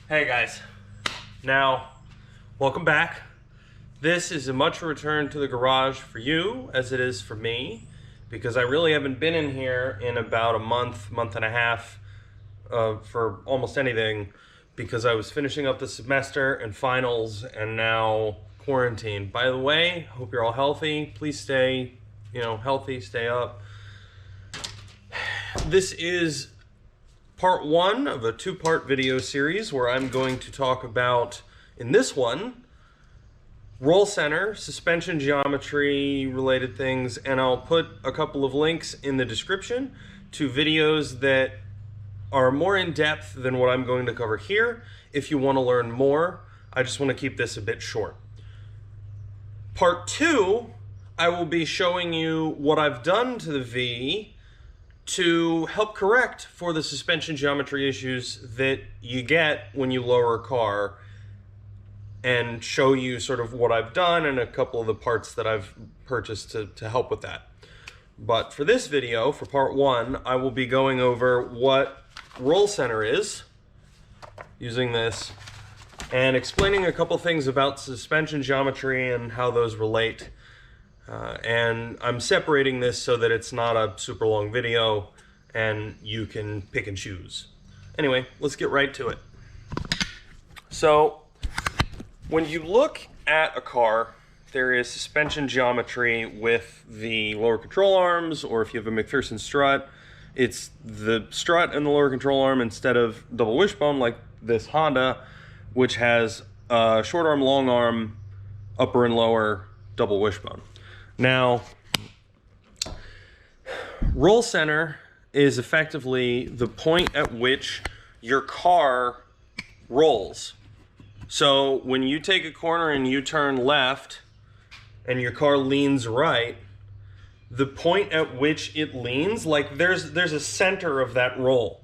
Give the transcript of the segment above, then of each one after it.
Hey guys, now welcome back. This is as much a return to the garage for you as it is for me, because I really haven't been in here in about a month and a half for almost anything, because I was finishing up the semester and finals and now quarantine. By the way, hope you're all healthy. Please stay, healthy, stay up. This is part one of a two-part video series where I'm going to talk about, in this one, roll center, suspension geometry related things, and I'll put a couple of links in the description to videos that are more in depth than what I'm going to cover here. If you want to learn more, I just want to keep this a bit short. Part two, I will be showing you what I've done to the V to help correct for the suspension geometry issues that you get when you lower a car, and show you sort of what I've done and a couple of the parts that I've purchased to help with that. But for this video, for part one, I will be going over what roll center is, using this, and explaining a couple things about suspension geometry and how those relate. And I'm separating this so that it's not a super long video and you can pick and choose. Anyway, let's get right to it. So, when you look at a car, there is suspension geometry with the lower control arms, or if you have a McPherson strut, it's the strut and the lower control arm instead of double wishbone like this Honda, which has a short arm, long arm, upper and lower double wishbone. Now, roll center is effectively the point at which your car rolls. So when you take a corner and you turn left and your car leans right, the point at which it leans, like there's a center of that roll,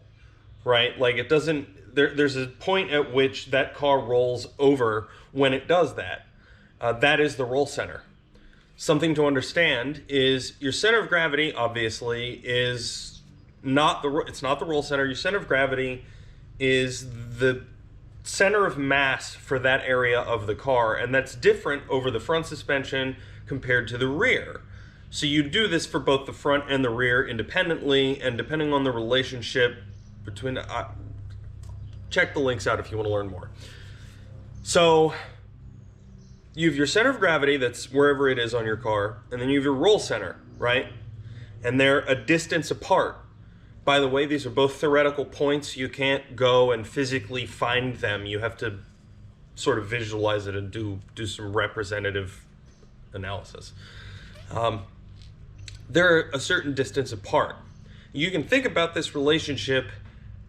right? Like it doesn't, there's a point at which that car rolls over when it does that. That is the roll center. Something to understand is your center of gravity, obviously, is not it's not the roll center. Your center of gravity is the center of mass for that area of the car, and that's different over the front suspension compared to the rear. So you do this for both the front and the rear independently, and depending on the relationship between, check the links out if you want to learn more. So you have your center of gravity, that's wherever it is on your car, and then you have your roll center, right? And they're a distance apart. By the way, these are both theoretical points. You can't go and physically find them. You have to sort of visualize it and do some representative analysis. They're a certain distance apart. You can think about this relationship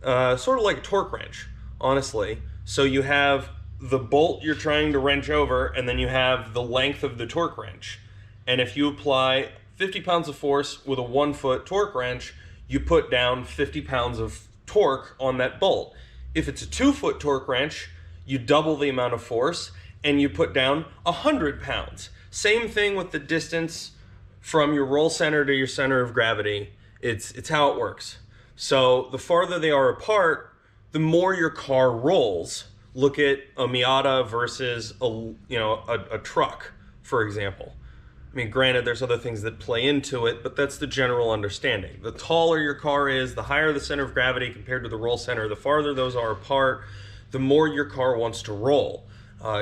sort of like a torque wrench, honestly. So you have the bolt you're trying to wrench over, and then you have the length of the torque wrench. And if you apply 50 pounds of force with a 1-foot torque wrench, you put down 50 pounds of torque on that bolt. If it's a 2-foot torque wrench, you double the amount of force and you put down 100 pounds. Same thing with the distance from your roll center to your center of gravity. It's how it works. So the farther they are apart, the more your car rolls. Look at a Miata versus a truck, for example. I mean, granted, there's other things that play into it, but that's the general understanding. The taller your car is, the higher the center of gravity compared to the roll center, the farther those are apart, the more your car wants to roll.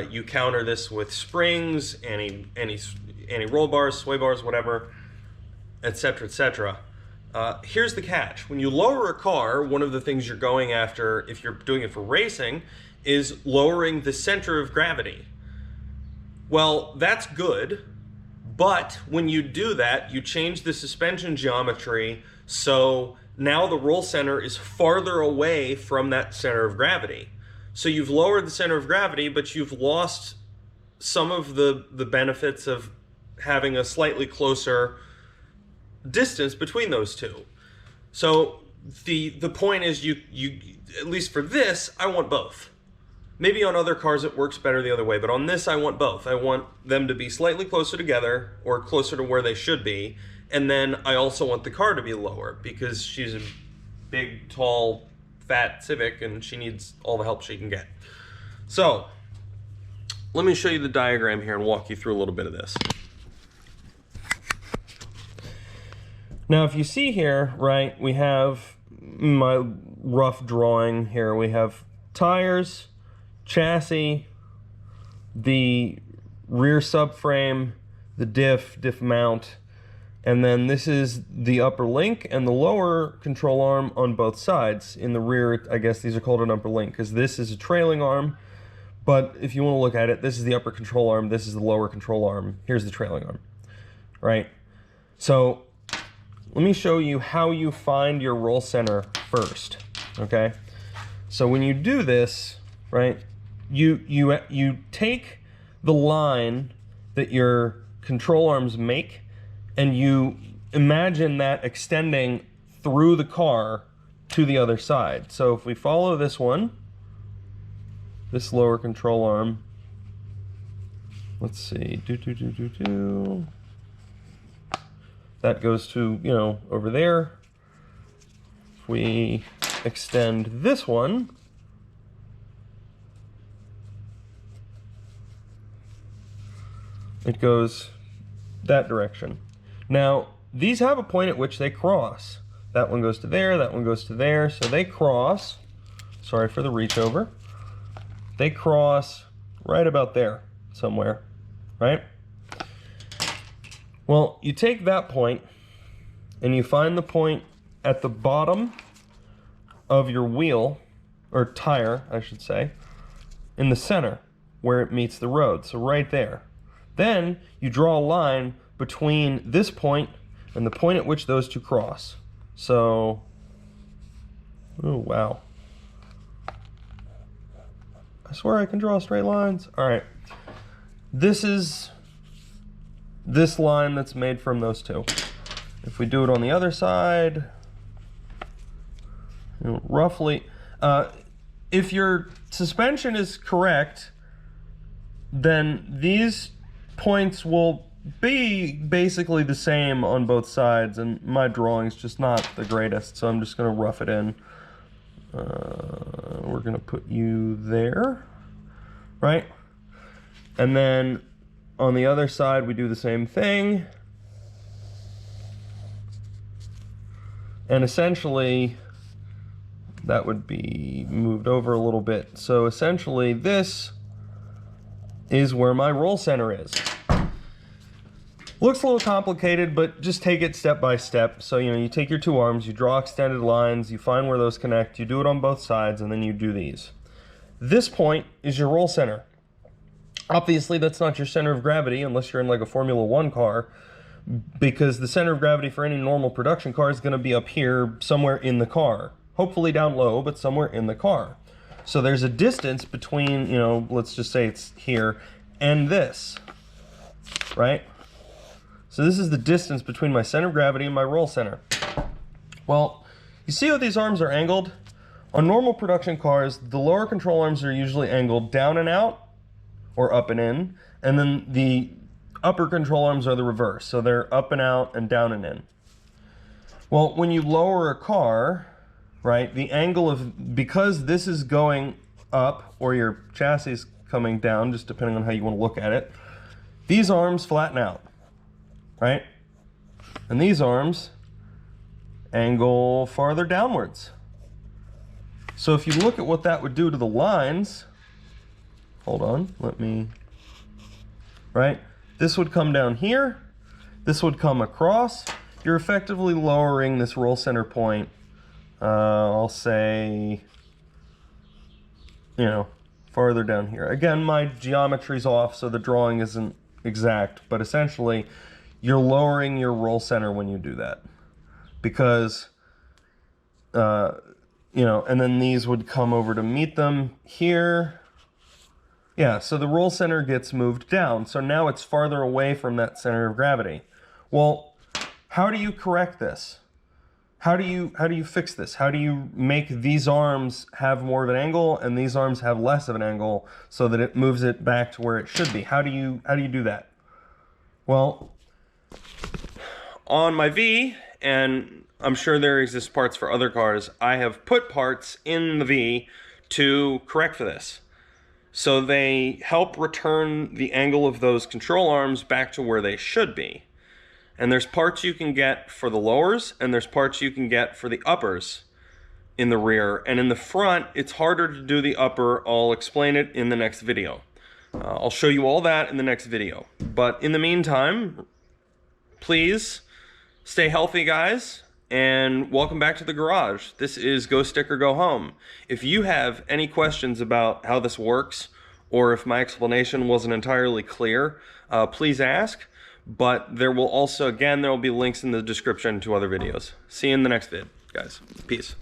You counter this with springs, any roll bars, sway bars, whatever, etc., etc. Here's the catch. When you lower a car, one of the things you're going after, if you're doing it for racing, is lowering the center of gravity. Well, that's good, but when you do that, you change the suspension geometry, so now the roll center is farther away from that center of gravity. So you've lowered the center of gravity, but you've lost some of the benefits of having a slightly closer distance between those two. So the point is, you at least for this, I want both. Maybe on other cars it works better the other way, but on this I want both. I want them to be slightly closer together, or closer to where they should be, and then I also want the car to be lower, because she's a big, tall fat Civic, and she needs all the help she can get. So let me show you the diagram here and walk you through a little bit of this. Now, if you see here, right, we have my rough drawing here. We have tires, chassis, the rear subframe, the diff mount, and then this is the upper link and the lower control arm on both sides. In the rear, I guess these are called an upper link because this is a trailing arm, but if you want to look at it, this is the upper control arm, this is the lower control arm, here's the trailing arm, right? So let me show you how you find your roll center first, okay? So when you do this, right, you take the line that your control arms make and you imagine that extending through the car to the other side. So if we follow this one, this lower control arm, let's see, that goes to, you know, over there. If we extend this one, it goes that direction. Now, these have a point at which they cross. That one goes to there, that one goes to there, so they cross. Sorry for the reach over. They cross right about there somewhere, right? Well, you take that point and you find the point at the bottom of your wheel, or tire, I should say, in the center where it meets the road, so right there. Then you draw a line between this point and the point at which those two cross. So, oh wow. I swear I can draw straight lines. All right. This is this line that's made from those two. If we do it on the other side, you know, roughly, if your suspension is correct, then these points will be basically the same on both sides, and my drawing's just not the greatest, so I'm just going to rough it in. We're going to put you there, right? And then on the other side, we do the same thing. And essentially, that would be moved over a little bit. So essentially, this is where my roll center is. Looks a little complicated, but just take it step by step. So, you know, you take your two arms, you draw extended lines, you find where those connect, you do it on both sides, and then you do these. This point is your roll center. Obviously, that's not your center of gravity unless you're in like a Formula One car, because the center of gravity for any normal production car is going to be up here somewhere in the car. Hopefully down low, but somewhere in the car. So there's a distance between, you know, let's just say it's here, and this, right? So this is the distance between my center of gravity and my roll center. Well, you see how these arms are angled? On normal production cars, the lower control arms are usually angled down and out, or up and in, and then the upper control arms are the reverse, so they're up and out and down and in. Well, when you lower a car, right, the angle of, because this is going up, or your chassis is coming down, just depending on how you want to look at it, these arms flatten out, right? And these arms angle farther downwards. So if you look at what that would do to the lines, hold on, let me, right? This would come down here, this would come across. You're effectively lowering this roll center point, I'll say, you know, farther down here. Again, my geometry's off, so the drawing isn't exact, but essentially, you're lowering your roll center when you do that. Because, you know, and then these would come over to meet them here. Yeah, so the roll center gets moved down. So now it's farther away from that center of gravity. Well, how do you correct this? How do you fix this? How do you make these arms have more of an angle and these arms have less of an angle so that it moves it back to where it should be? How do you do that? Well, on my V and I'm sure there exist parts for other cars. I have put parts in the V to correct for this. So they help return the angle of those control arms back to where they should be. And there's parts you can get for the lowers, and there's parts you can get for the uppers in the rear. And in the front, it's harder to do the upper. I'll explain it in the next video. I'll show you all that in the next video. But in the meantime, please stay healthy, guys, and welcome back to the garage. This is Go Stick or Go Home. If you have any questions about how this works, or if my explanation wasn't entirely clear, please ask. But there will also, again, there will be links in the description to other videos. See you in the next vid, guys. Peace.